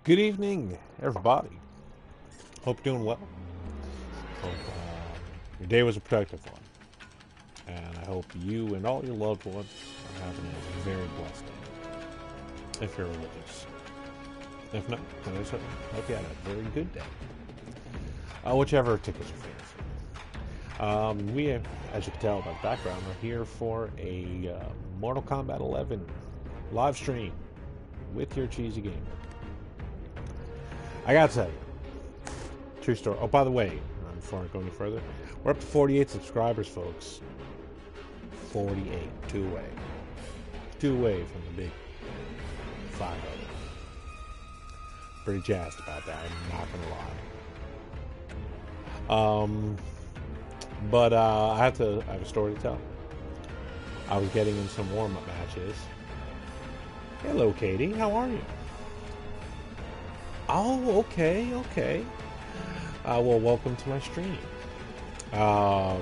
Good evening, everybody. Hope you're doing well. Hope your day was a productive one. And I hope you and all your loved ones are having a very blessed day. If you're religious. If not, then I certainly hope you had a very good day. Whichever tickles your fancy. We, as you can tell by the background, are here for a Mortal Kombat 11 live stream with your cheesy gamer. I gotta tell you, true story. Oh, by the way, before I go any further, we're up to 48 subscribers, folks. 48, two away. Two away from the big 5-0. Pretty jazzed about that, I'm not gonna lie. But I have a story to tell. I was getting in some warm-up matches. Hello, Katie. How are you? Oh, okay. Well, welcome to my stream. I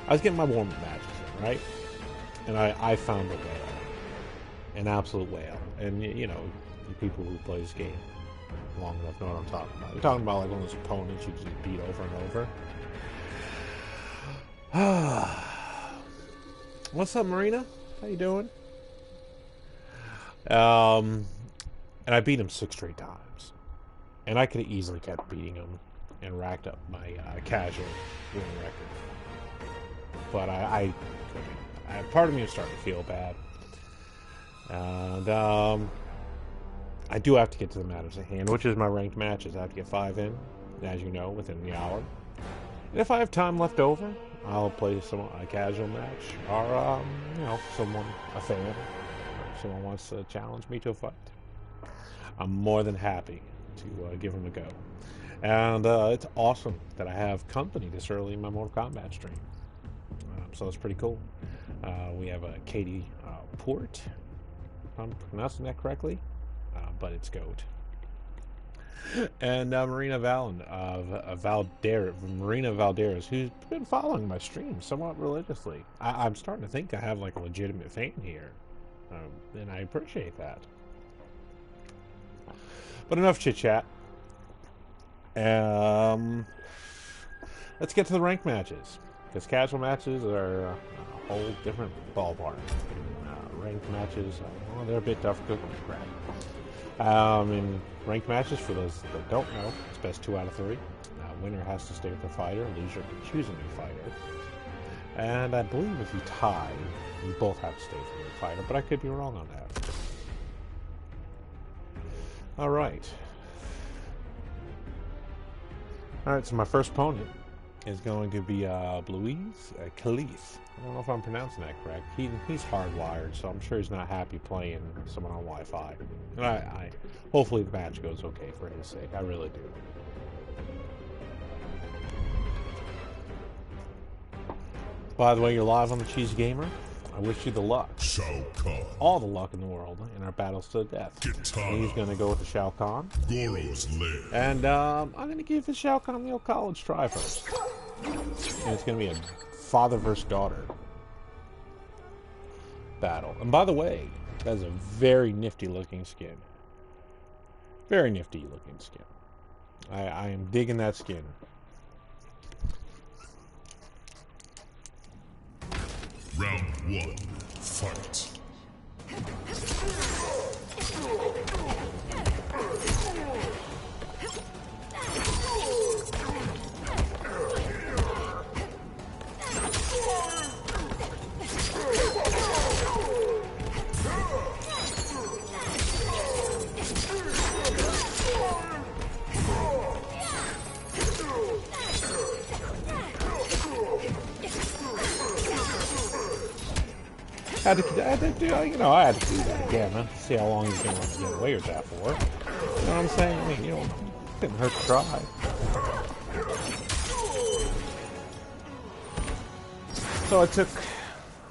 was getting my warm-up matches in, right? And I found a whale. An absolute whale. And, you know, the people who play this game long enough know what I'm talking about. You're talking about like one of those opponents you just beat over and over. What's up, Marina? How you doing? And I beat him 6 straight times. And I could have easily kept beating him and racked up my casual winning record. But I couldn't. Part of me was starting to feel bad. And I do have to get to the matters at hand, which is my ranked matches. I have to get 5 in, as you know, within the hour. And if I have time left over, I'll play a casual match, or you know, a fan, or someone wants to challenge me to a fight. I'm more than happy to give them a go. And it's awesome that I have company this early in my Mortal Kombat stream. So that's pretty cool. We have Katie Port, if I'm pronouncing that correctly, but it's GOAT. And Marina Valderas, who's been following my stream somewhat religiously. I'm starting to think I have like a legitimate fan here, and I appreciate that. But enough chit chat. Let's get to the ranked matches, because casual matches are a whole different ballpark. Ranked matches, well, they're a bit difficult to crack. In ranked matches, for those that don't know, it's best 2 out of 3. Winner has to stay with their fighter, loser can choose a new fighter. And I believe if you tie, you both have to stay with your fighter, but I could be wrong on that. Alright, so my first opponent is going to be Luis Khalif. I don't know if I'm pronouncing that correct. He's hardwired, so I'm sure he's not happy playing someone on Wi-Fi. And hopefully the match goes okay for his sake. I really do. By the way, you're live on the Cheese Gamer. I wish you the luck. Shao Kahn. All the luck in the world in our battles to the death. He's going to go with the Shao Kahn. Goro's Lair. And I'm going to give the Shao Kahn the old college try first. And it's going to be a father versus daughter battle. And by the way, that's a very nifty looking skin. Very nifty looking skin. I am digging that skin. Round 1, fight. I had to do that again. Huh? See how long he's going to get away with that for. You know what I'm saying? I mean, you know, it didn't hurt to try. So I took...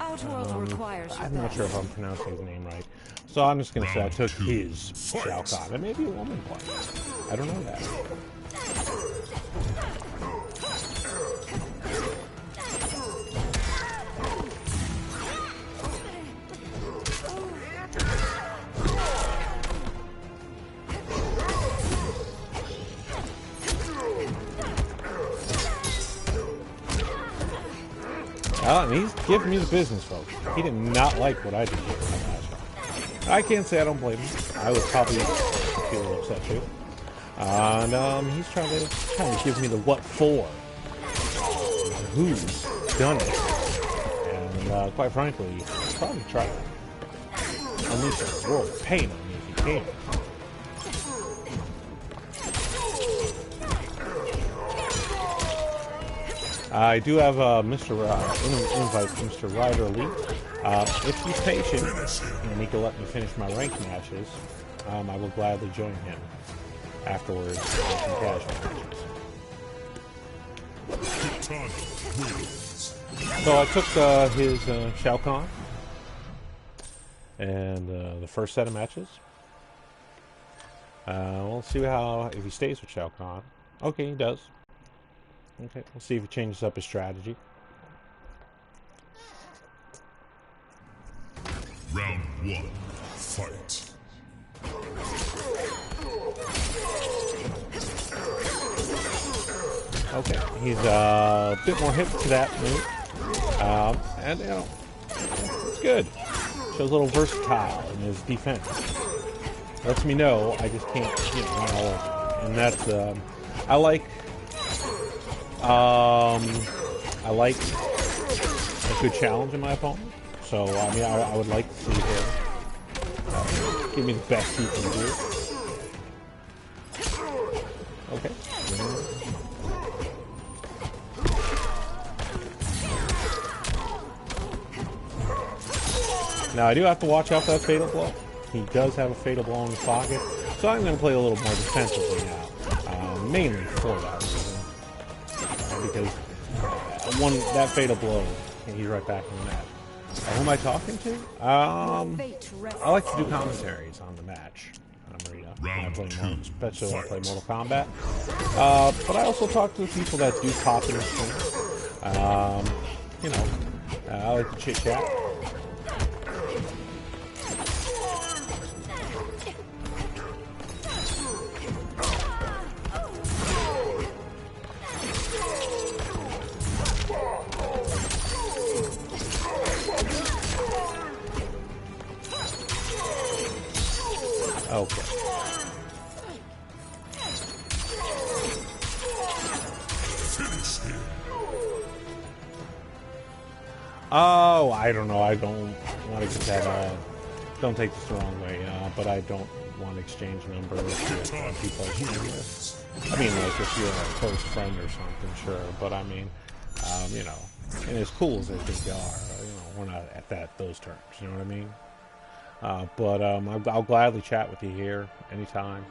I'm not sure if I'm pronouncing his name right. So I'm just going to say I took his Shao Kahn. It may be a woman playing. I don't know that. And he's giving me the business, folks. He did not like what I did here in that match. I can't say I don't blame him. I would probably feel a little upset too. And he's trying to give me the what for. Who's done it. And quite frankly, he'll probably try to unleash a world of pain on me if he can. I do have invite Mr. Ryder Elite. If he's patient and he can let me finish my ranked matches, I will gladly join him afterwards in some casual matches. So I took his Shao Kahn and the first set of matches. We'll see if he stays with Shao Kahn. Okay, he does. Okay, we'll see if he changes up his strategy. Round 1, fight. Okay, he's a bit more hip to that move. And, you know, it's good. Shows a little versatile in his defense. Lets me know I just can't, you know, run all over. And that's, I like a good challenge in my opponent. So, I mean, I would like to see him give me the best he can do. Okay. Now, I do have to watch out for that fatal blow. He does have a fatal blow in his pocket. So I'm going to play a little more defensively now. Mainly for that reason. Because that fatal blow, he's right back in the match. Who am I talking to? I like to do commentaries on the match. Marina. Especially when I play Mortal Kombat. But I also talk to the people that do pop in the stream. You know, I like to chit chat. Okay. Oh, I don't know. I don't want to get that. Don't take this the wrong way, but I don't want to exchange numbers with people I stream with. I mean, like if you're a close friend or something, sure. But I mean, you know, and as cool as I think they are, you know, we're not at those terms. You know what I mean? But I'll gladly chat with you here anytime.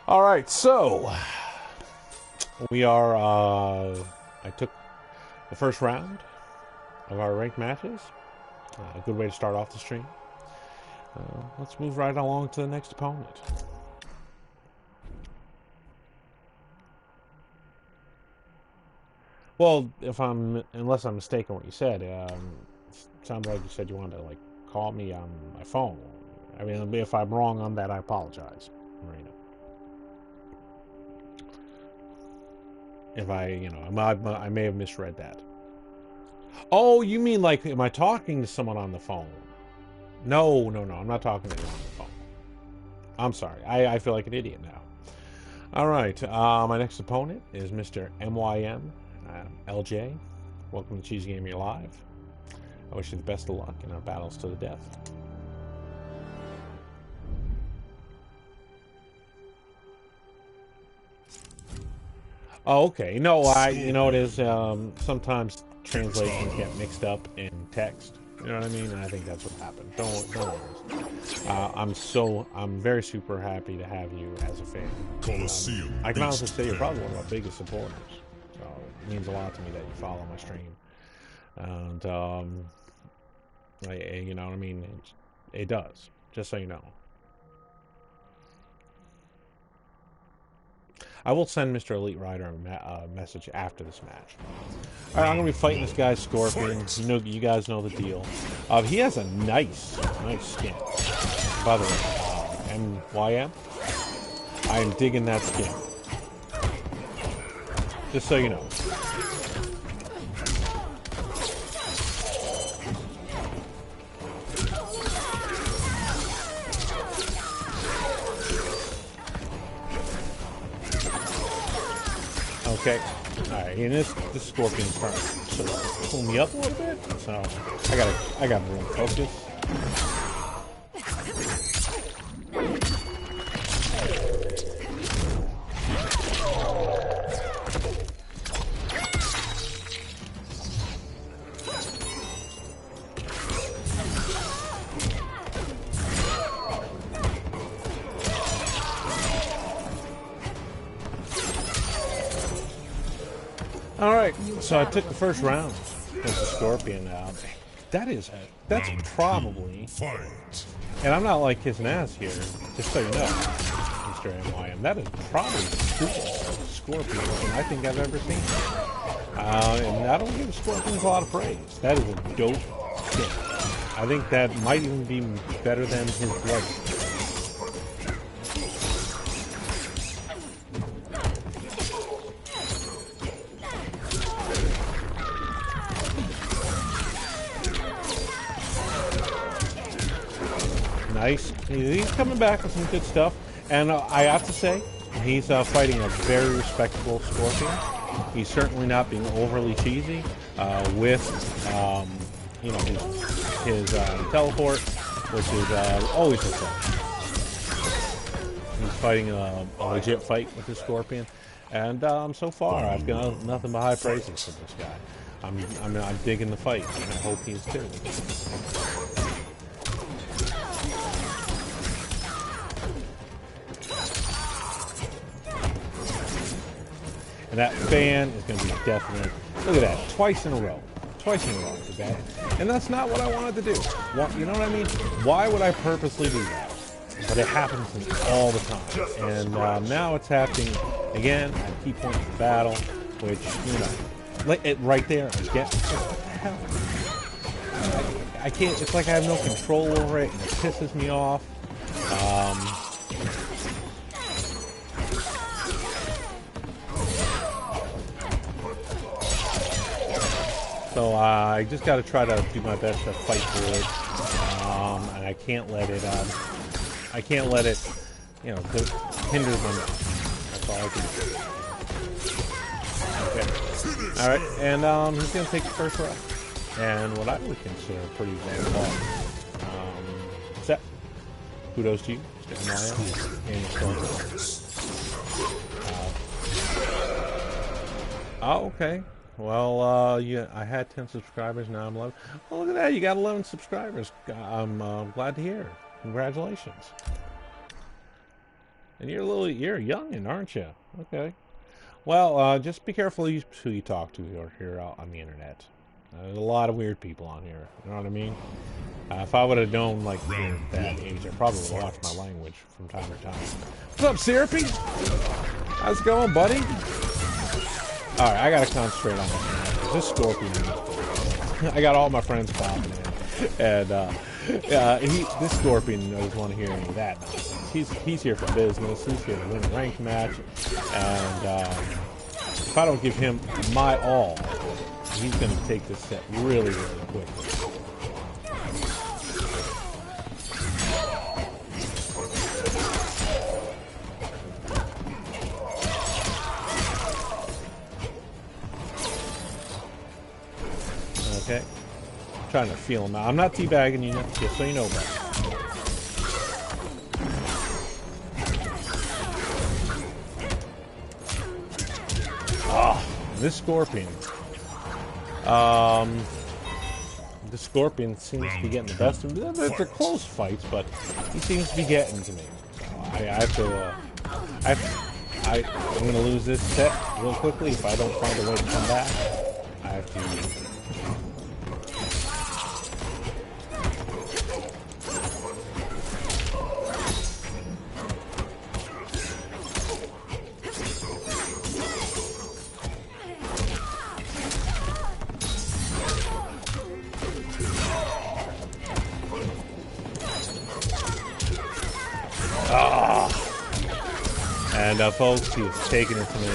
All right, so we are. I took the first round of our ranked matches. A good way to start off the stream. Let's move right along to the next opponent. Well, unless I'm mistaken what you said, sounded like you said you wanted to like call me on my phone. I mean, if I'm wrong on that, I apologize, Marina. If I may have misread that. Oh, you mean like, am I talking to someone on the phone? No, I'm not talking to anyone on the phone. I'm sorry, I feel like an idiot now. All right, my next opponent is Mr. MYM LJ. Welcome to Cheesy Gamer Live. I wish you the best of luck in our battles to the death. Oh, okay. No, you know, it is, sometimes translations get mixed up in text. You know what I mean? And I think that's what happened. Don't worry. I'm very super happy to have you as a fan. I can honestly say you're probably one of our biggest supporters. So it means a lot to me that you follow my stream. And, you know what I mean? It does. Just so you know. I will send Mr. Elite Rider a message after this match. All right, I'm going to be fighting this guy, Scorpion. You guys know the deal. He has a nice skin. By the way, MYM, I am digging that skin. Just so you know. Okay. Alright, and this Scorpion's trying to sort of pull me up a little bit. So I gotta really focus. Alright, so I took the first round with the Scorpion out. That's probably, and I'm not like kissing ass here, just so you know, Mr. MYM, that is probably the coolest Scorpion I think I've ever seen. And I don't give Scorpions a lot of praise. That is a dope skin. I think that might even be better than his blood. Nice. He's coming back with some good stuff, and I have to say, he's fighting a very respectable Scorpion. He's certainly not being overly cheesy with, you know, his teleport, which is always refreshing. He's fighting a legit fight with the Scorpion, and so far I've got nothing but high praises for this guy. I'm digging the fight, and I hope he's too. And that fan is going to be definite. Look at that, twice in a row. Twice in a row, too bad. And that's not what I wanted to do. You know what I mean? Why would I purposely do that? But it happens all the time. And now it's happening again at key points of the battle, which, you know, like it right there. What the hell? I can't, it's like I have no control over it, and it pisses me off. So I just got to try to do my best to fight through it, and I can't let it, you know, hinder my match. That's all I can do. Okay. All right, and he's gonna take the first round, and what I would consider a pretty bad ball. Set. Kudos to you, sticking my out, and oh, okay. Well, yeah, I had 10 subscribers, now I'm 11. Oh, look at that, you got 11 subscribers. I'm glad to hear. Congratulations. And you're you're young, aren't you? Okay. Well, just be careful who you talk to here out on the internet. There's a lot of weird people on here, you know what I mean? If I would have known, like, that age, I probably would have watched my language from time to time. What's up, Syrupy? How's it going, buddy? Alright, I gotta concentrate on this Scorpion. I got all my friends popping in. And, this Scorpion doesn't want to hear any of that nonsense. He's here for business. He's here to win a ranked match. And, if I don't give him my all, he's gonna take this set really, really quickly. Okay, I'm trying to feel him out. I'm not teabagging you, just so you know about it. Oh, this Scorpion. The Scorpion seems to be getting the best of me. They're close fights, but he seems to be getting to me. So I'm going to lose this set real quickly if I don't find a way to come back. I have to. And folks, he was taking it to me.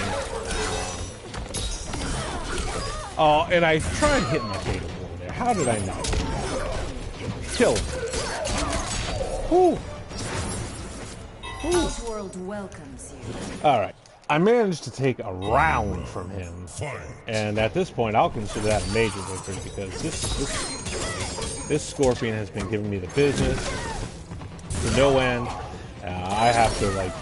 Oh, and I tried hitting my fatal blow there. How did I not? Kill him. Whew. This world welcomes you. All right. I managed to take a round from him, Fight. and at this point, I'll consider that a major victory because this Scorpion has been giving me the business to no end. I have to like.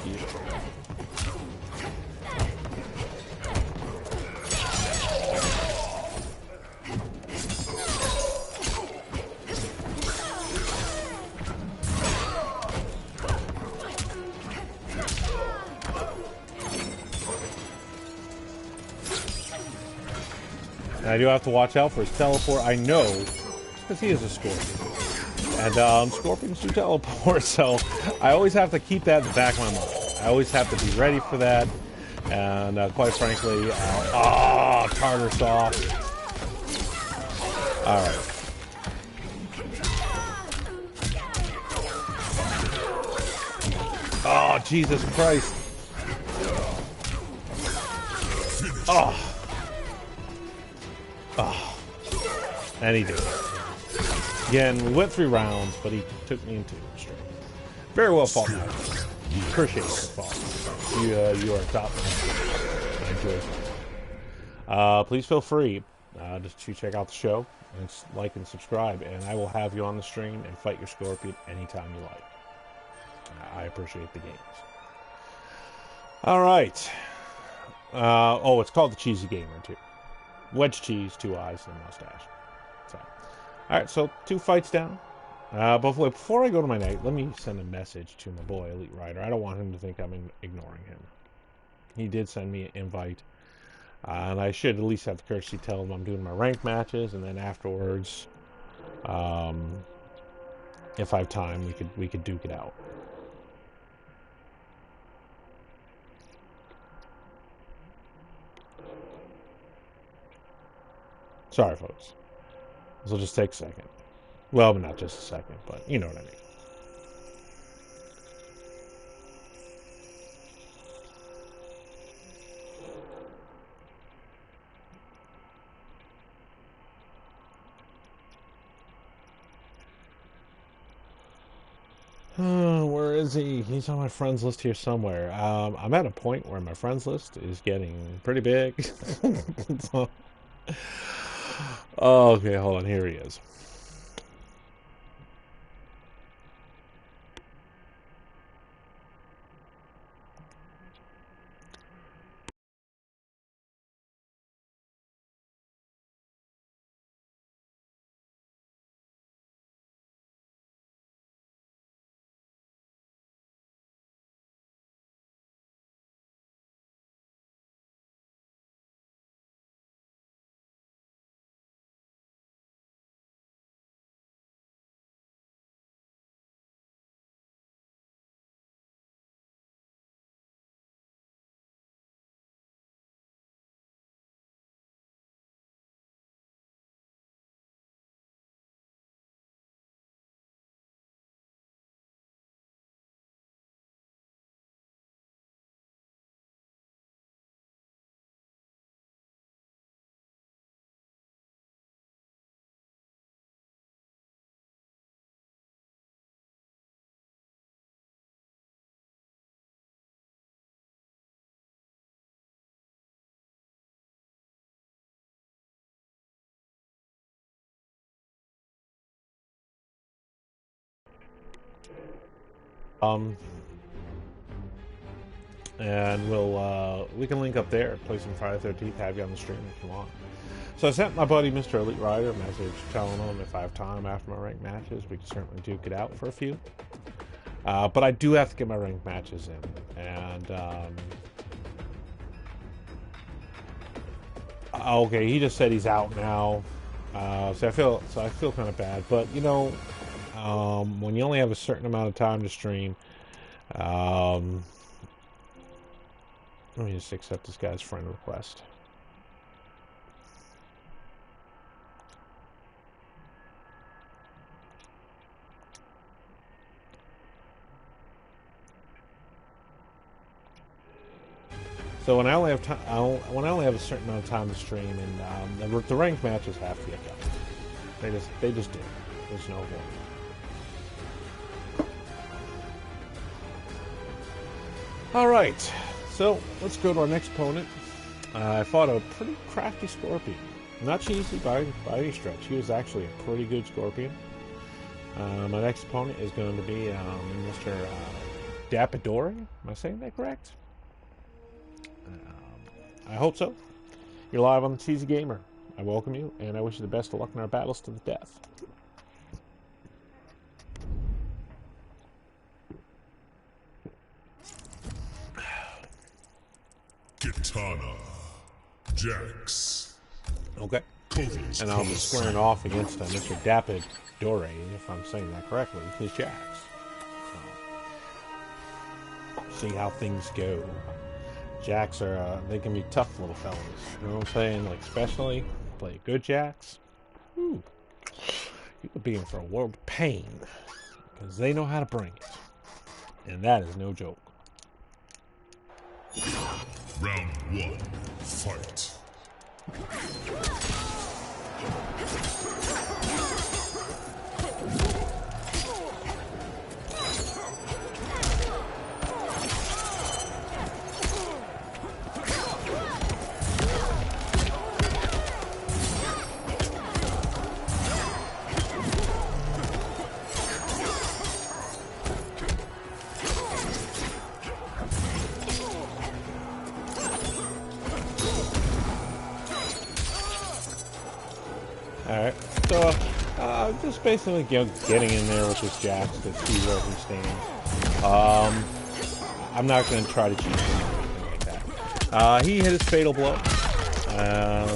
And I do have to watch out for his teleport. I know, because he is a Scorpion. And Scorpions do teleport, so I always have to keep that in the back of my mind. I always have to be ready for that. And quite frankly, Tartar Sauce. Alright. Oh, Jesus Christ. Oh. Oh. And he did. Again, we went 3 rounds, but he took me into the stream. Very well fought, Mike. Appreciate your fault. You are top man. I enjoy it. Please feel free just to check out the show and like and subscribe, and I will have you on the stream and fight your Scorpion anytime you like. I appreciate the games. All right. Oh, it's called the Cheesy Gamer too. Wedge cheese, 2 eyes, and a mustache. So, all right. So 2 fights down. But before I go to my night, let me send a message to my boy Elite Rider. I don't want him to think I'm ignoring him. He did send me an invite, and I should at least have the courtesy to tell him I'm doing my ranked matches, and then afterwards, if I have time, we could duke it out. Sorry, folks. This will just take a second. Well, not just a second, but you know what I mean. Where is he? He's on my friends list here somewhere. I'm at a point where my friends list is getting pretty big. So, oh, okay, hold on. Here he is. And we can link up there, play some Friday 13th, have you on the stream if you want. So I sent my buddy Mr. Elite Rider a message telling him if I have time after my ranked matches, we can certainly duke it out for a few. But I do have to get my ranked matches in, and okay, he just said he's out now, so I feel kind of bad. But you know, when you only have a certain amount of time to stream, let me just accept this guy's friend request. So when I only have time, when I only have a certain amount of time to stream, and the ranked matches have to get done. They just do. There's no way. All right. So let's go to our next opponent. I fought a pretty crafty Scorpion. Not cheesy by any stretch. He was actually a pretty good Scorpion. My next opponent is going to be Mr. Dapidori. Am I saying that correct? I hope so. You're live on the Cheesy Gamer. I welcome you, and I wish you the best of luck in our battles to the death. Kitana, Jax. Okay. Kofi's And I'll be squaring off against Mr. Dapidori, if I'm saying that correctly, his Jax. So, see how things go. Jax are, they can be tough little fellas. You know what I'm saying? Like, especially, play a good Jax. Ooh. You could be in for a world of pain. Because they know how to bring it. And that is no joke. Round 1, fight. Alright, so just basically getting in there with this Jax to see where he stands. I'm not going to try to cheat him or anything like that. He hit his fatal blow, and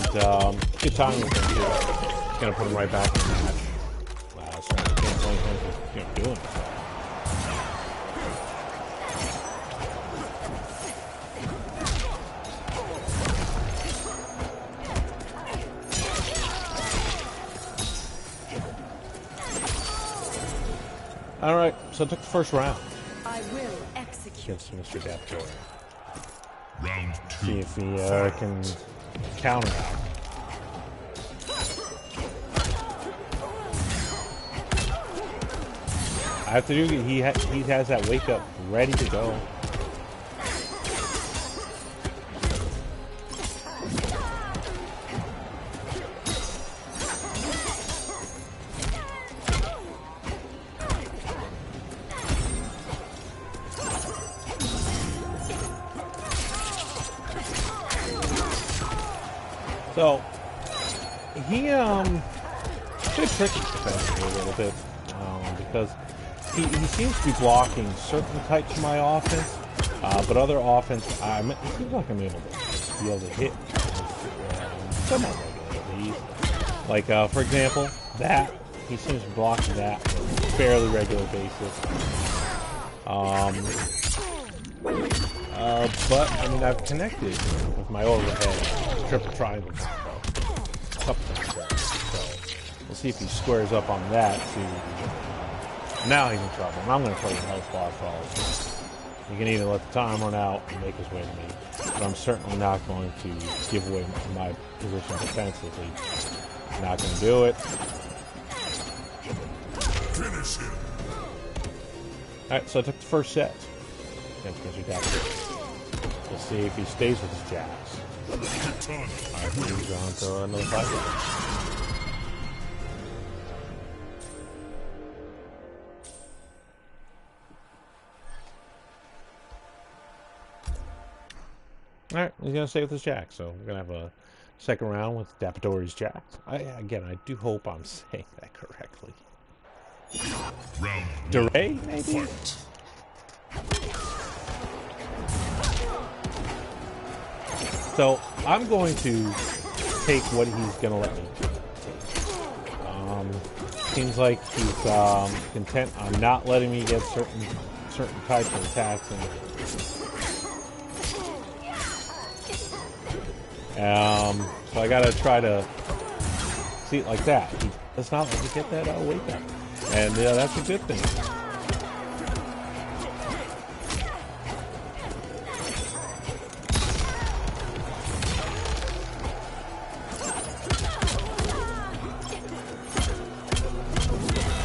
good timing with him too. It's going to put him right back in the match. So I can't blame him for doing it. Alright, so I took the first round. I will execute Against Mr. Dapidori. Round 2. See if he can counter out. I have to do, he has that wake up ready to go. So, he, bit tricky defensively a little bit, because he seems to be blocking certain types of my offense, but other offense, it seems like I'm able to hit somewhat regularly. Like, for example, that, he seems to be blocking that on a fairly regular basis. But, I mean, I've connected with my overhead triple triangle combo a couple times already. So, we'll see if he squares up on that to... Now he's in trouble, and I'm going to play the health bar for all of him. He can either let the time run out and make his way to me, but I'm certainly not going to give away my position defensively. I'm not going to do it. Finish him. Alright, so I took the first set against Mr. Dapidori. We'll see if he stays with his Jax. Alright, moves on to another fight. Alright, he's going to stay with his Jax, so we're going to have a second round with Dapidori's Jax. Again, I do hope I'm saying that correctly. Round 1, Duray, maybe? fight. So, I'm going to take what he's going to let me take. Seems like he's content on not letting me get certain types of attacks in. So I gotta try to see it like that. He does not let me get that wake up. And that's a good thing.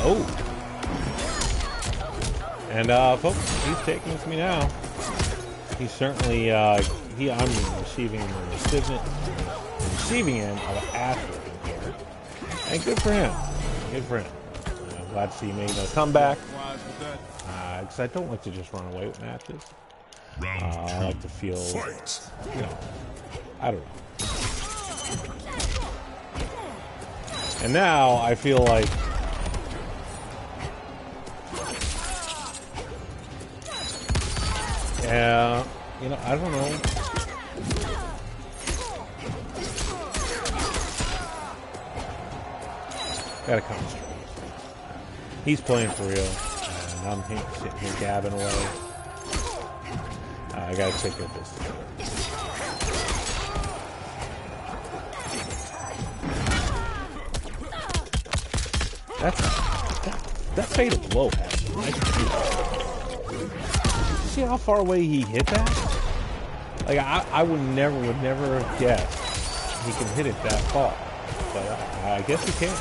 Oh. And folks, he's taking it to me now. He's certainly I'm receiving the receiving end of an ass whipping here, and good for him. Good for him. I'm glad to see he made a comeback. Because I don't like to just run away with matches. I like to feel, you know, I don't know. And now I feel like you know, I don't know. Gotta concentrate. He's playing for real, and I'm sitting here gabbing away. I gotta take care of this. That fatal blow has a nice view. See how far away he hit that? Like I would never have guessed he can hit it that far, but I guess he can.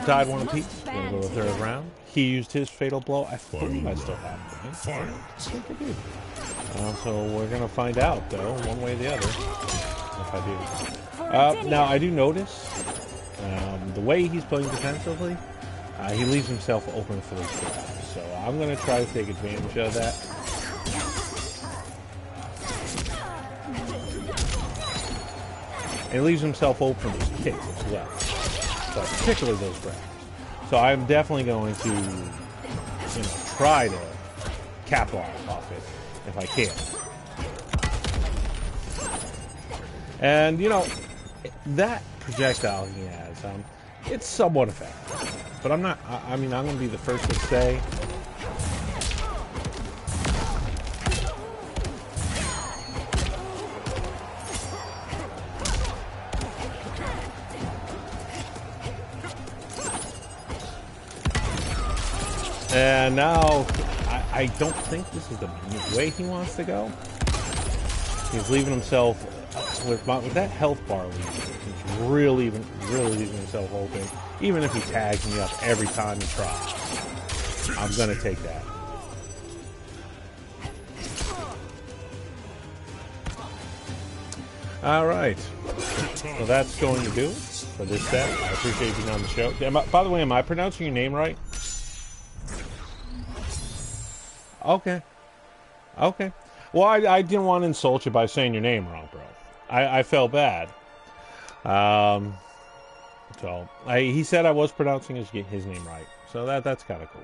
Tied one apiece. Gonna go to the third round. He used his fatal blow. I believe I still have it. I think I do. So we're gonna find out though, one way or the other, if I do. Now I do notice the way he's playing defensively, he leaves himself open for those grabs. So I'm gonna try to take advantage of that. And he leaves himself open for those kicks as well. So particularly those grabs. So I'm definitely going to, you know, try to capitalize off it if I can. And you know, that projectile he has, it's somewhat effective. But I'm not. I mean, I'm going to be the first to say. And now, I don't think this is the way he wants to go. He's leaving himself with that health bar lead. He's really leaving himself open. Even if he tags me up every time he tries, I'm gonna take that. All right, so that's going to do it for this set. I appreciate you being on the show. By the way, am I pronouncing your name right? Okay. Okay. Well, I didn't want to insult you by saying your name wrong, bro. I felt bad. So he said I was pronouncing his name right. So that's kind of cool.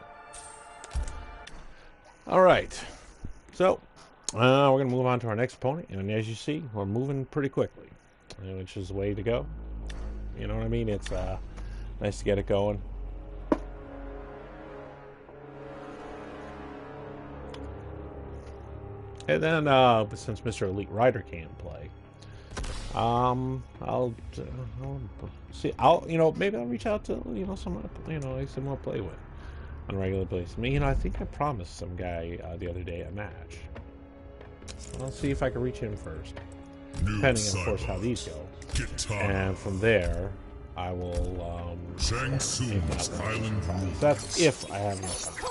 All right. So we're gonna move on to our next opponent, and as you see, we're moving pretty quickly, which is the way to go. You know what I mean? It's nice to get it going. And then, since Mr. Elite Rider can't play, I'll see. Maybe I'll reach out to someone someone to play with on a regular basis. I think I promised some guy the other day a match. I'll see if I can reach him first, depending on, of course, how these go. And from there, I will. That's if I have enough time.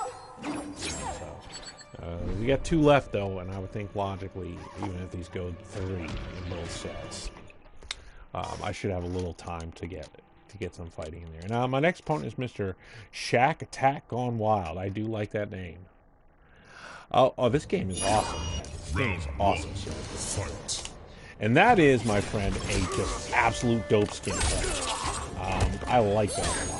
We got 2 left though, and I would think logically, even if these go 3 in both sets, I should have a little time to get some fighting in there. Now my next opponent is Mr. Shack Attack Gone Wild. I do like that name. Oh, this game is awesome. This game is awesome, sir. And that is, my friend, a just absolute dope skin play. I like that a lot.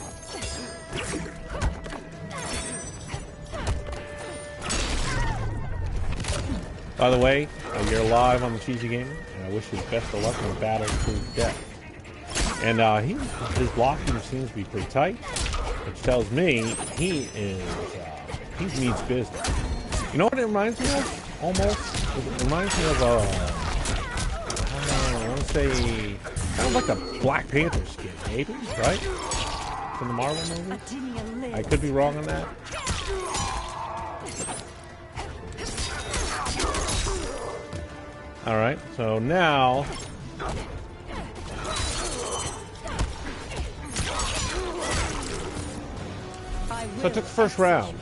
By the way, you're live on the Cheesy Gamer, and I wish you the best of luck in the battle to death. And his blocking seems to be pretty tight, which tells me he needs business. You know what it reminds me of? Almost. It reminds me of I want to say, kind of like a Black Panther skin, maybe, right? From the Marvel movies? I could be wrong on that. Alright, so now so I took the first round.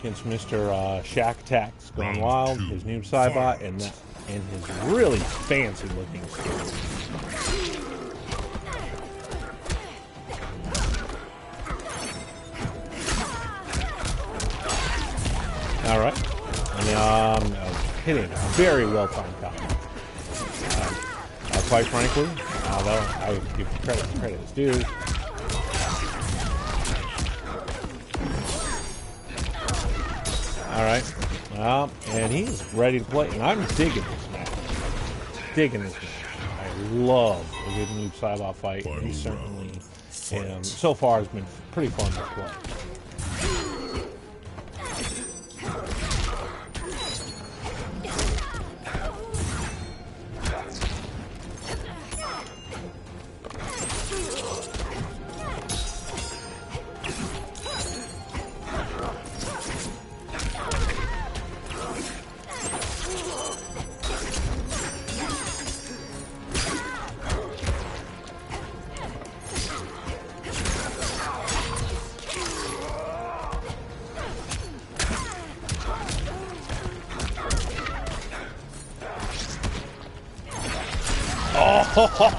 against Mr. Shack Attack's Gone Round Wild, two, his Noob Saibot, fight. and his really fancy looking skills. All right, and hitting a very well timed combo. Quite frankly, I would give credit is due. All right, well, and he's ready to play, and I'm digging this match. Digging this match. I love a good Noob Saibot fight. And he certainly, so far, has been pretty fun to play.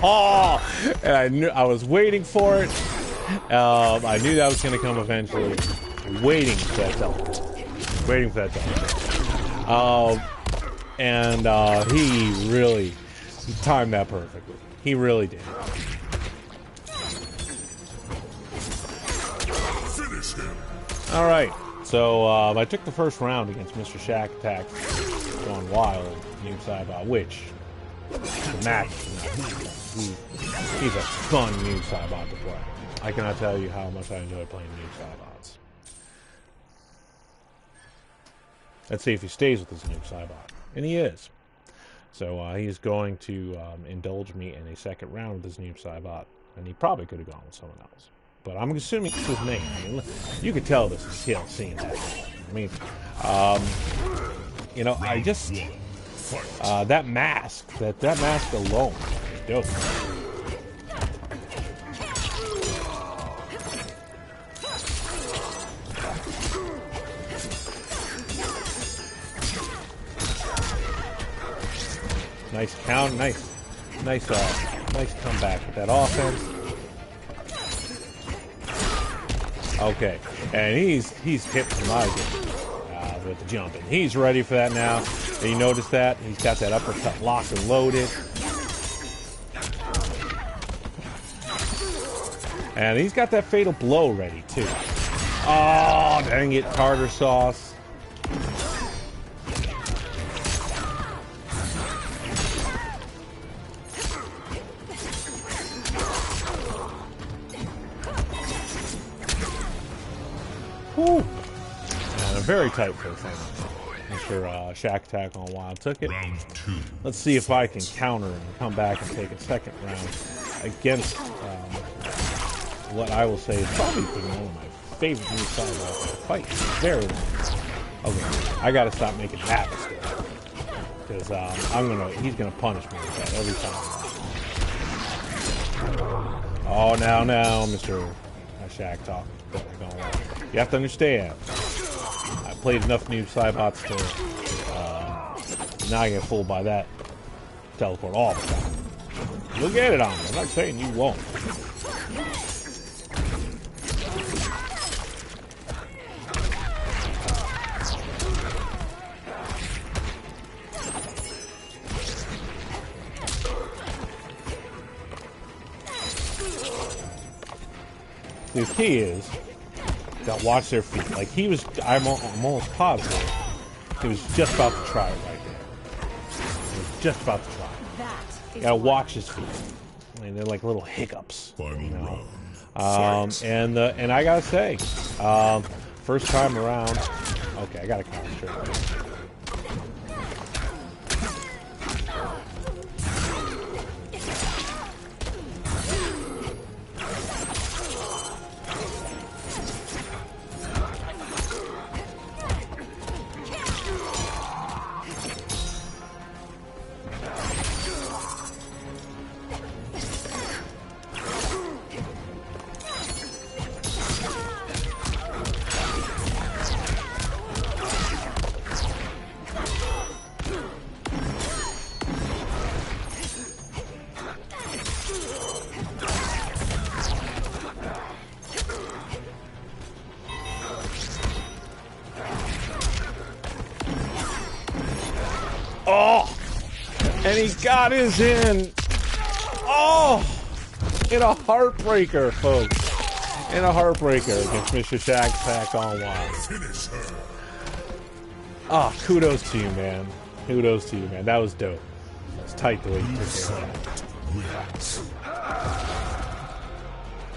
Oh, and I was waiting for it. I knew that was going to come eventually. Waiting for that teleport. Waiting for that teleport. And he really timed that perfectly. He really did. Finish him. All right. So I took the first round against Mr. Shack Attack Gone Wild, Noob Saibot, which the match. He's a fun Noob Saibot to play. I cannot tell you how much I enjoy playing Noob Saibots. Let's see if he stays with this Noob Saibot. And he is. So he's going to indulge me in a second round with this Noob Saibot. And he probably could have gone with someone else. But I'm assuming this is me. I mean, you could tell this is TLC in that. I mean, you know, I just... that mask, that mask alone is dope. Nice count, nice comeback with that offense. Okay, and he's hit from my game with the jumping. He's ready for that now. And you notice that he's got that uppercut locked and loaded, and he's got that fatal blow ready too. Oh, dang it, tartar sauce. Whew. And a very tight first round. Mr. Shack Attack on Wild took it. Round two. Let's see if I can counter and come back and take a second round against what I will say is probably one of my favorite new Saibot fights. Very long. Okay, I gotta stop making that mistake because he's gonna punish me with that every time. Oh, now, Mr. Shack Talk. You have to understand. I played enough Noob Saibots to not get fooled by that teleport all the time. You'll get it on me. I'm not saying you won't. The key is that watch their feet. Like I'm almost positive he was just about to try it right there. He was just about to try it. You gotta watch his feet. I mean, they're like little hiccups. Final round. And I gotta say, first time around. Okay, I gotta concentrate. Oh! And he got his in. Oh! In a heartbreaker, folks. In a heartbreaker against Mr. Shag's Pack on Wild. Oh, kudos to you, man. Kudos to you, man. That was dope. That's tight the way you took care of that.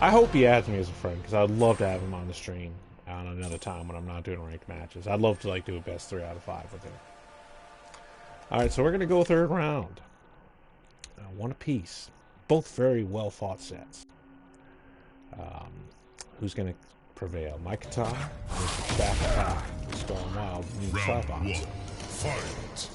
I hope he adds me as a friend, because I'd love to have him on the stream on another time when I'm not doing ranked matches. I'd love to like do a best 3 out of 5 with him. Alright, so we're going to go third round. One apiece. Both very well fought sets. Who's going to prevail? Mike Kata or Mr. Shaq It's going wild. Round 1. Fight.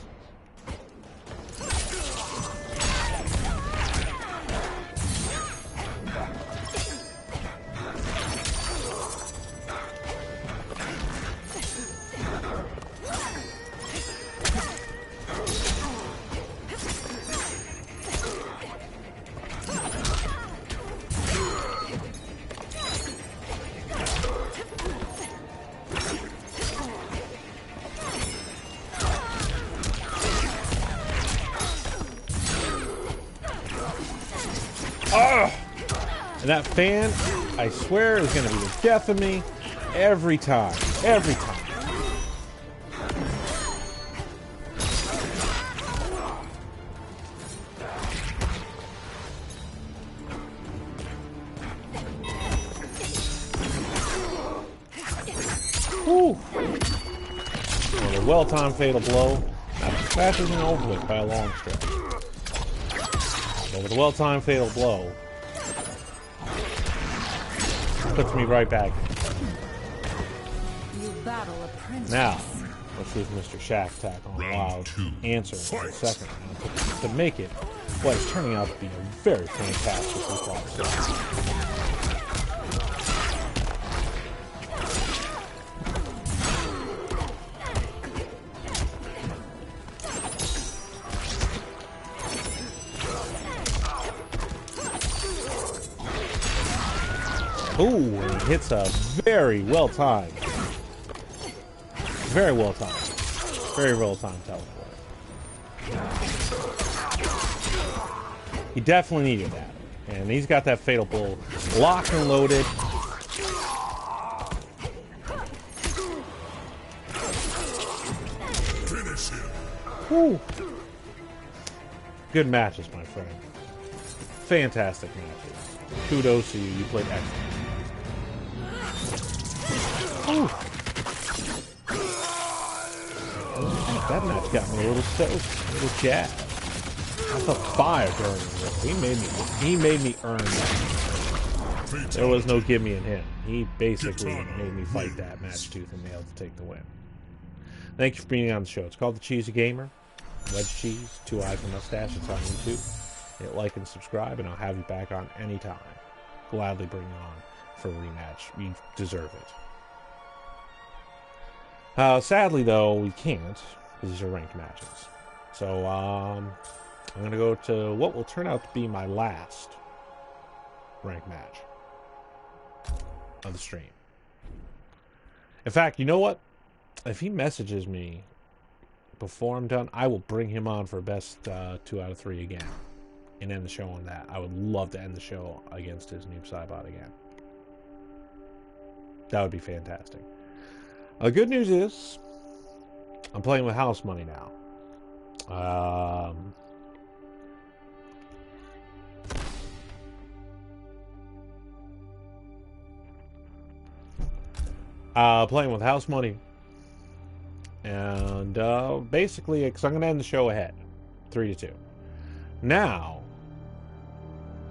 And that fan, I swear, is going to be the death of me every time. Every time. Whew. Well, a well-timed fatal blow. Not as fast as an overlook by a long stretch. But with a well-timed fatal blow, puts me right back. You battle a princess. Now, let's see if Mr. Shaq Tack on Wild answer in a second round to make it what is turning out to be a very fantastic response. Ooh, and he hits a very well-timed. Very well-timed. Very well-timed teleport. He definitely needed that. And he's got that fatal blow locked and loaded. Woo. Good matches, my friend. Fantastic matches. Kudos to you. You played excellent. Ooh. That match got me a little stoked, a little jazzed. I felt fire during it. He made me earn that. There was no gimme in him. He basically made me fight that match tooth and nail to take the win. Thank you for being on the show. It's called The Cheesy Gamer. Wedge cheese, 2 eyes and mustache. It's on YouTube. Hit like and subscribe, and I'll have you back on anytime. Gladly bring you on for a rematch. You deserve it. Sadly, though, we can't, because these are ranked matches. So, I'm going to go to what will turn out to be my last ranked match of the stream. In fact, you know what? If he messages me before I'm done, I will bring him on for best 2 out of 3 again and end the show on that. I would love to end the show against his Noob I again. That would be fantastic. The good news is, I'm playing with house money now. Playing with house money. And basically, because I'm going to end the show ahead. 3-2. Now,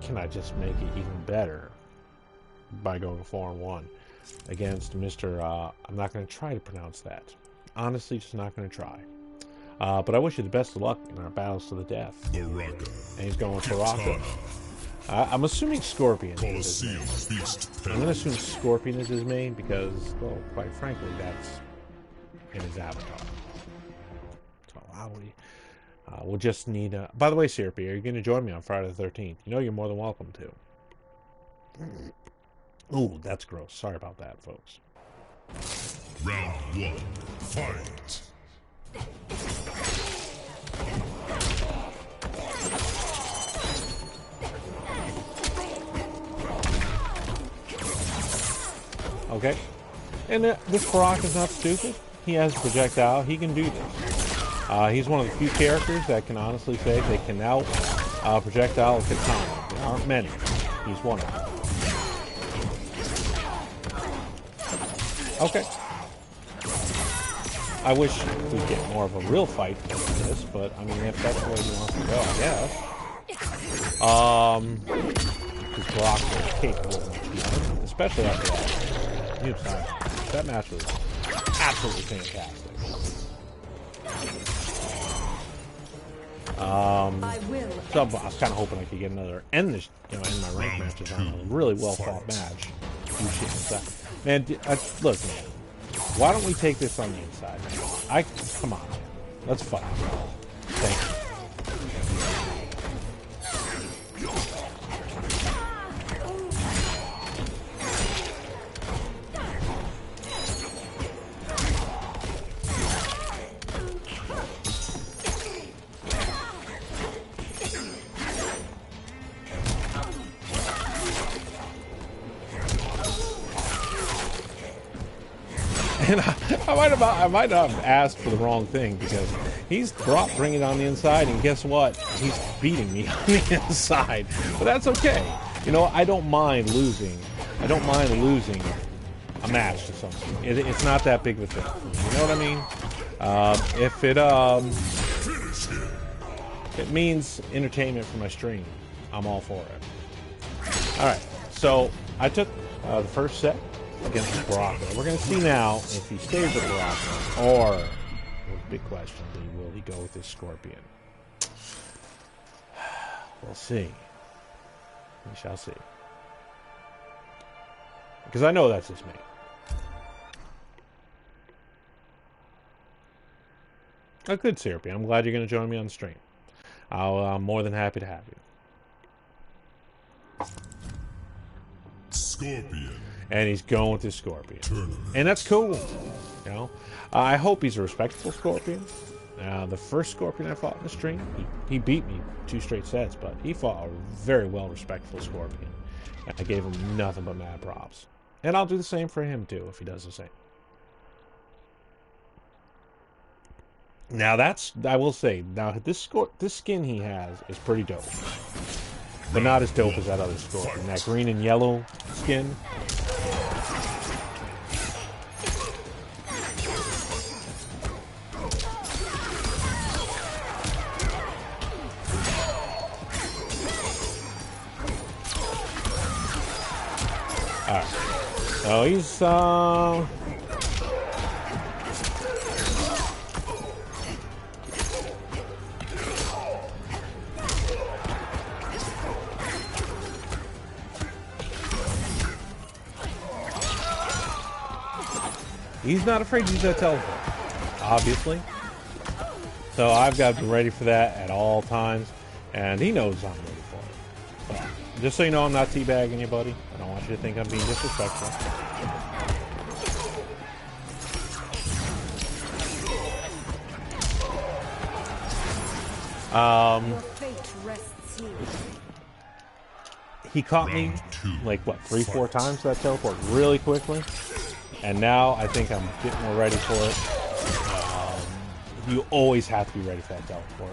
can I just make it even better by going 4-1? Against Mr. I'm not going to try to pronounce that. Honestly, just not going to try. But I wish you the best of luck in our battles to the death. Baraka. And he's going for Rocco. I'm assuming Scorpion is his main. I'm going to assume Scorpion is his main because, well, quite frankly, that's in his avatar. So we'll just need... by the way, Syrupy, are you going to join me on Friday the 13th? You know you're more than welcome to. Ooh, that's gross. Sorry about that, folks. Round 1. Fight. Okay? And this Brock is not stupid. He has a projectile. He can do this. He's one of the few characters that can honestly say they can out projectile a katana. There aren't many. He's one of them. Okay. I wish we'd get more of a real fight than this, but I mean, if that's where he wants to go, I guess. Because Brock is capable of much more, especially after that. Noob I. That match was absolutely fantastic. So I was kind of hoping I could get another end this, end my ranked matches on a really well fought match. Man, look, man. Why don't we take this on the inside? Come on, man. Let's fight. Thank you. And I might not have asked for the wrong thing because he's bringing it on the inside, and guess what? He's beating me on the inside. But that's okay. You know, I don't mind losing. I don't mind losing a match to something. It's not that big of a thing. You know what I mean? If it means entertainment for my stream, I'm all for it. All right. So I took the first set against Baraka. We're going to see now if he stays with Baraka, or, the big question, will he go with his Scorpion? We'll see. We shall see. Because I know that's his mate. Oh, good, Syrupy. I'm glad you're going to join me on the stream. I'm more than happy to have you. Scorpion. And he's going with his Scorpion. And that's cool. You know? I hope he's a respectable Scorpion. The first Scorpion I fought in the stream, he beat me 2 straight sets, but he fought a very well respectful Scorpion. And I gave him nothing but mad props. And I'll do the same for him too, if he does the same. Now I will say, this skin he has is pretty dope. But not as dope as that other Scorpion. That green and yellow skin. Alright. So he's he's not afraid to use that teleport, obviously. So I've got to be ready for that at all times, and he knows I'm ready for it. So, just so you know, I'm not teabagging you, buddy. I don't want you to think I'm being disrespectful. He caught me like what, 3-4 times that teleport really quickly. And now I think I'm getting more ready for it. You always have to be ready for that teleport.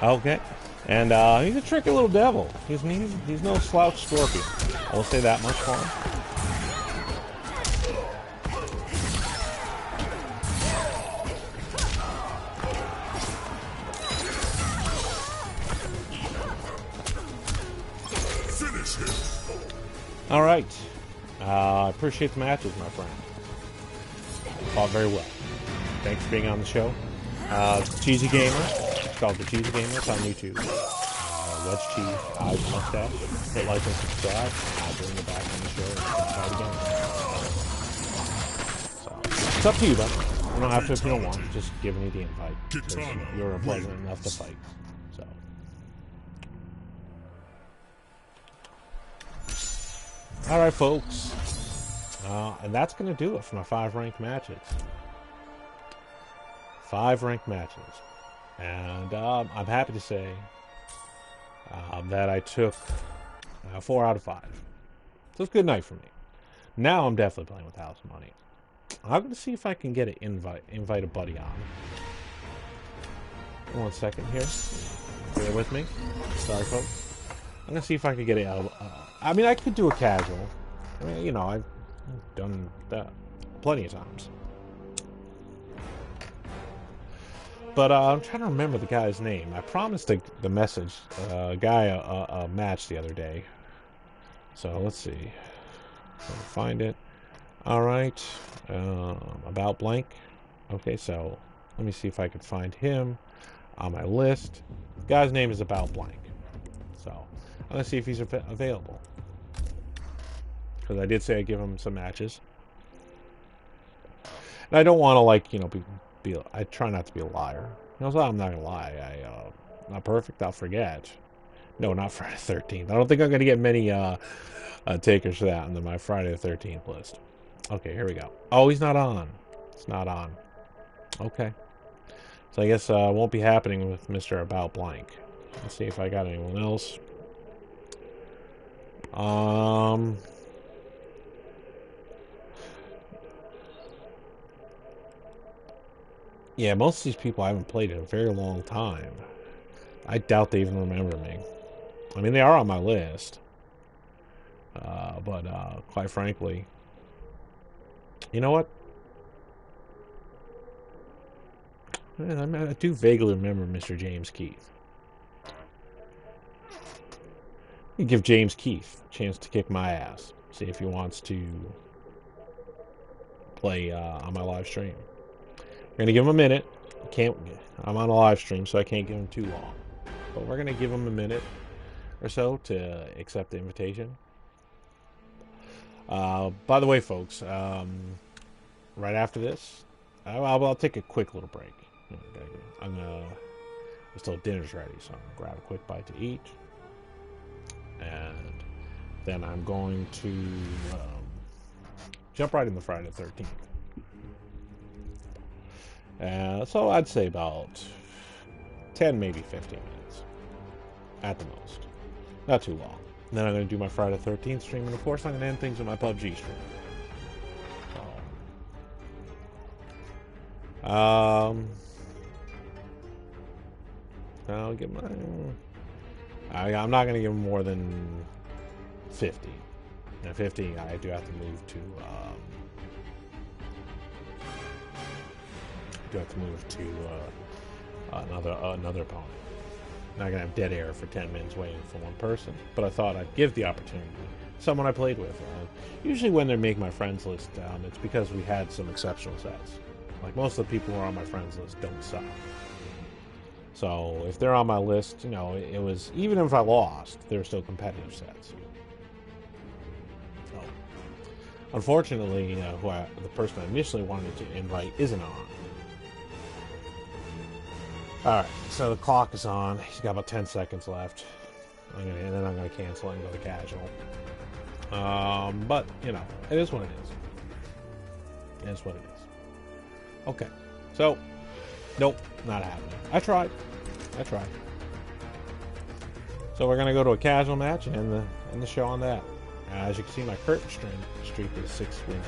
Okay, and he's a tricky little devil. He's no slouch Scorpion. I will say that much for him. All right, I appreciate the matches, my friend. Fought very well. Thanks for being on the show. Cheesy Gamer. It's called The Cheesy Gamer. It's on YouTube. Wedge Cheese, Eyes, Mustache. Hit like and subscribe. I'll bring you back on the show and try it again. So, it's up to you, bud. You don't have to if you don't want. Just giving you the invite. Kitana You're unpleasant wins. enough to fight. So. Alright, folks. And that's going to do it for my 5 ranked matches. 5 ranked matches. And I'm happy to say that I took 4 out of 5. So it's a good night for me. Now I'm definitely playing with house money. I'm going to see if I can get an invite a buddy on. 1 second here. Bear with me. Sorry, folks. I'm going to see if I can get it out. I mean, I could do a casual. I mean, you know, I've done that plenty of times. But I'm trying to remember the guy's name. I promised the message guy a match the other day. So let's see. I'll find it. All right. About blank. Okay, so let me see if I can find him on my list. The guy's name is about blank. So I'm going to see if he's available. Because I did say I'd give him some matches. And I don't want to, like, you know, I try not to be a liar. You know, so I'm not going to lie. I'm not perfect. I'll forget. No, not Friday the 13th. I don't think I'm going to get many takers for that on my Friday the 13th list. Okay, here we go. Oh, he's not on. It's not on. Okay. So I guess it won't be happening with Mr. About Blank. Let's see if I got anyone else. Yeah, most of these people I haven't played in a very long time. I doubt they even remember me. I mean, they are on my list. But quite frankly, you know what? I do vaguely remember Mr. James Keith. You give James Keith a chance to kick my ass. See if he wants to play on my live stream. We're going to give him a minute. I'm on a live stream, so I can't give him too long. But we're going to give him a minute or so to accept the invitation. By the way, folks, right after this, I'll take a quick little break. Still dinner's ready, so I'm going to grab a quick bite to eat. And then I'm going to jump right into Friday the 13th. So I'd say about 10, maybe 15 minutes at the most. Not too long. And then I'm going to do my Friday the 13th stream, and of course I'm going to end things with my PUBG stream. I'll get I'm not going to give him more than 50. Now 50, I do have to move to another opponent. Not gonna have dead air for 10 minutes waiting for one person, but I thought I'd give the opportunity. Someone I played with. Usually when they make my friends list, it's because we had some exceptional sets. Like most of the people who are on my friends list don't suck. So if they're on my list, you know, it was, even if I lost, they're still competitive sets. So, unfortunately, the person I initially wanted to invite isn't on. Alright, so the clock is on. He's got about 10 seconds left. And then I'm going to cancel and go to casual. But, you know, it is what it is. It is what it is. Okay, so, nope, not happening. I tried. So we're going to go to a casual match and end the show on that. As you can see, my curtain streak is 6 wins.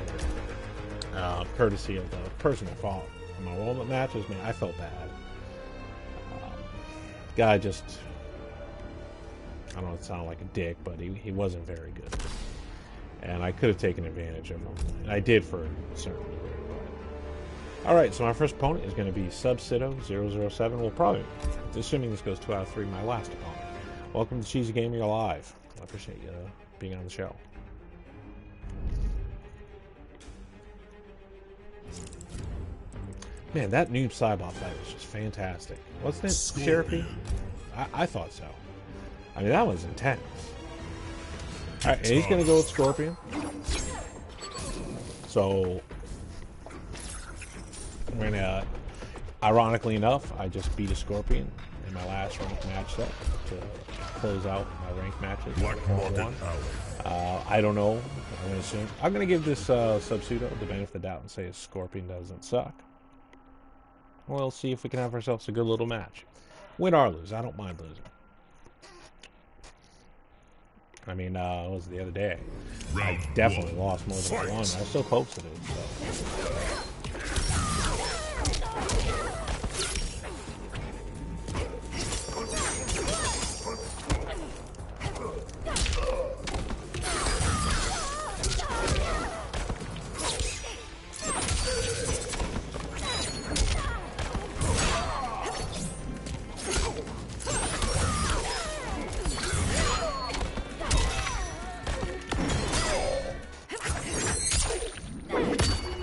Courtesy of the personal fault. My enrollment matches, man, I felt bad. Guy just, I don't know, it sounded like a dick, but he wasn't very good. And I could have taken advantage of him. And I did for a certain degree. Alright, so my first opponent is going to be Subsido007. Well, probably, assuming this goes 2 out of 3, my last opponent. Welcome to Cheesy Gamer Live. I appreciate you being on the show. Man, that Noob Cybot fight was just fantastic. Wasn't it, Sherapy? I thought so. I mean, that was intense. Alright, and he's going to go with Scorpion. So, We're gonna, ironically enough, I just beat a Scorpion in my last ranked match set to close out my ranked matches. I don't know. I'm gonna give this Sub-Pseudo the benefit of the doubt and say a Scorpion doesn't suck. We'll see if we can have ourselves a good little match. Win or lose, I don't mind losing. I mean, it was the other day. I definitely lost more than I won. I still posted it, so.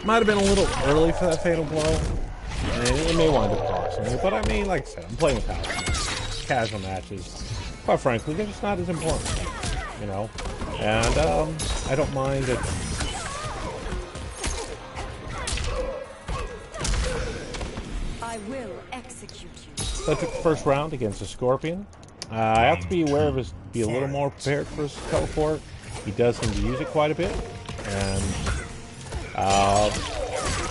Might have been a little early for that fatal blow. And it may wind up costing me, but I mean, like I said, I'm playing with Paladins. Casual matches, quite frankly, they're just not as important, you know? And, I don't mind it. I will execute you. So I took the first round against a Scorpion. I have to be aware of his, be a little more prepared for his teleport. He does seem to use it quite a bit, and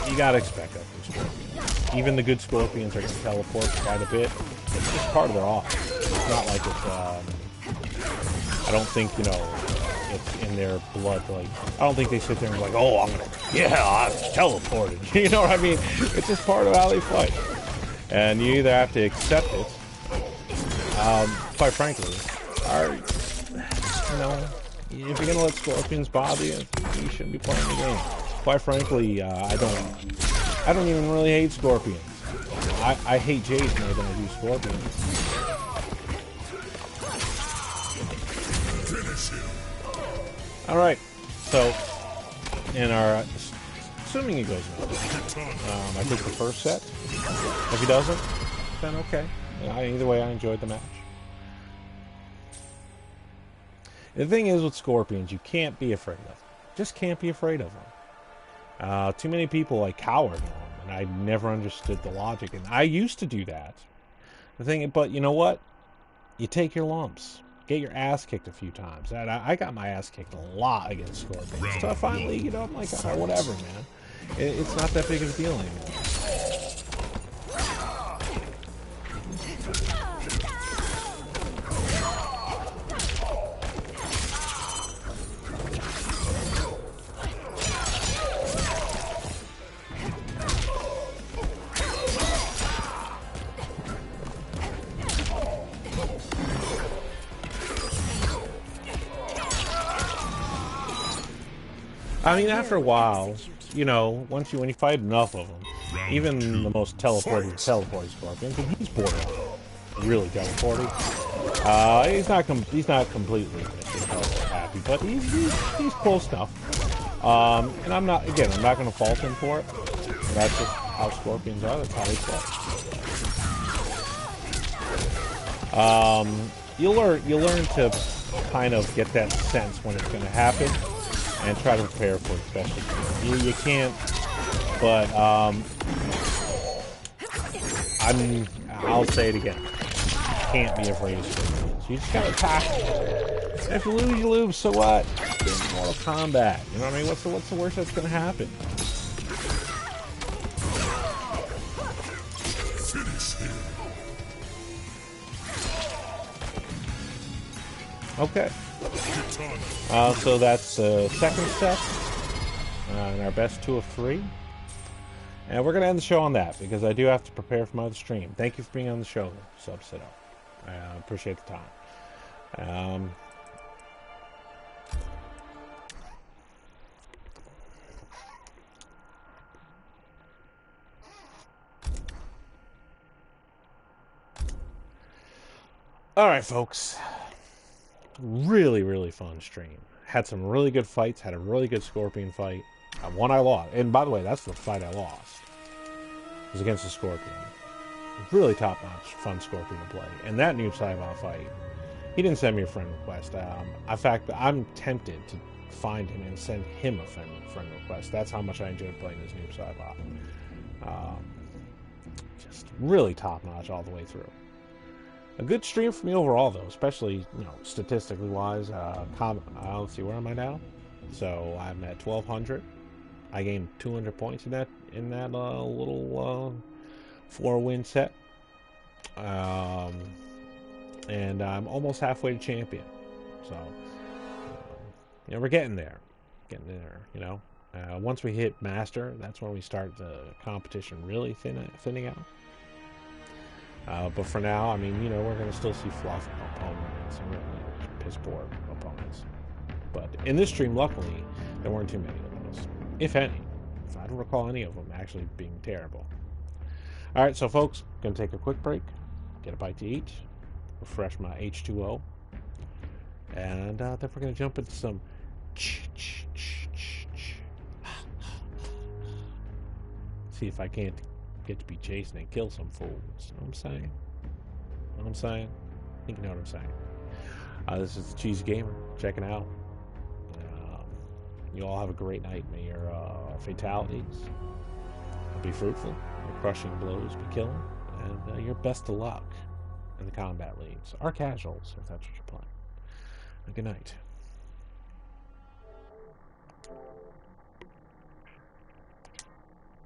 you gotta expect that from Scorpions. Even the good Scorpions are going to teleport quite a bit. It's just part of their offense. It's not like it's, I don't think, you know, it's in their blood. Like, I don't think they sit there and be like, oh, I teleported. You know what I mean? It's just part of how they fight. And you either have to accept it, quite frankly, or, you know, if you're going to let Scorpions bother you, you shouldn't be playing the game. Quite frankly, I don't even really hate Scorpions. I hate Jades more than I do Scorpions. Alright, so, in our, assuming he goes well, I took the first set. If he doesn't, then okay. Either way, I enjoyed the match. The thing is with Scorpions, you can't be afraid of them. Just can't be afraid of them. Too many people like cower to them, and I never understood the logic. And I used to do that. The thing, but you know what? You take your lumps. Get your ass kicked a few times. And I got my ass kicked a lot against Scorpions. So I finally, you know, I'm like, oh, whatever, man. It's not that big of a deal anymore. I mean, after a while, you know, when you fight enough of them, even the most teleporting Scorpion, because he's borderline, really teleporting. He's not completely happy, but he's close enough. And I'm not going to fault him for it. That's just how Scorpions are. That's how they play. You'll learn to kind of get that sense when it's going to happen. And try to prepare for it, especially. You can't, but I'll say it again. You can't be afraid of Scorpions. You just gotta attack. And if you lose, you lose. So what? It's in Mortal Kombat. You know what I mean? What's the worst that's gonna happen? Okay. So that's the second set in our best 2 of 3. And we're going to end the show on that because I do have to prepare for my other stream. Thank you for being on the show, Sub-Pseudo. I appreciate the time. All right, folks. Really, really fun stream. Had some really good fights. Had a really good Scorpion fight. One I lost. And by the way, that's the fight I lost. It was against a Scorpion. Really top-notch, fun Scorpion to play. And that Noob I fight, he didn't send me a friend request. In fact, I'm tempted to find him and send him a friend request. That's how much I enjoyed playing this Noob Um, just really top notch all the way through. A good stream for me overall, though, especially statistically wise. Let's see, where am I now? So I'm at 1200. I gained 200 points in that little 4-win set, and I'm almost halfway to champion. So we're getting there, once we hit master, that's when we start the competition really thinning out. But for now, I mean, we're going to still see fluff opponents and really piss poor opponents. But in this stream, luckily, there weren't too many of those, if any. If I don't recall any of them actually being terrible. All right, so folks, going to take a quick break, get a bite to eat, refresh my H2O, and then we're going to jump into some see if I can't get to be chasing and kill some fools. You know what I'm saying? I think you know what I'm saying. This is the Cheesy Gamer checking out. You all have a great night. May your fatalities be fruitful, your crushing blows be killing, and your best of luck in the combat leagues. Or casuals, if that's what you're playing. Good night.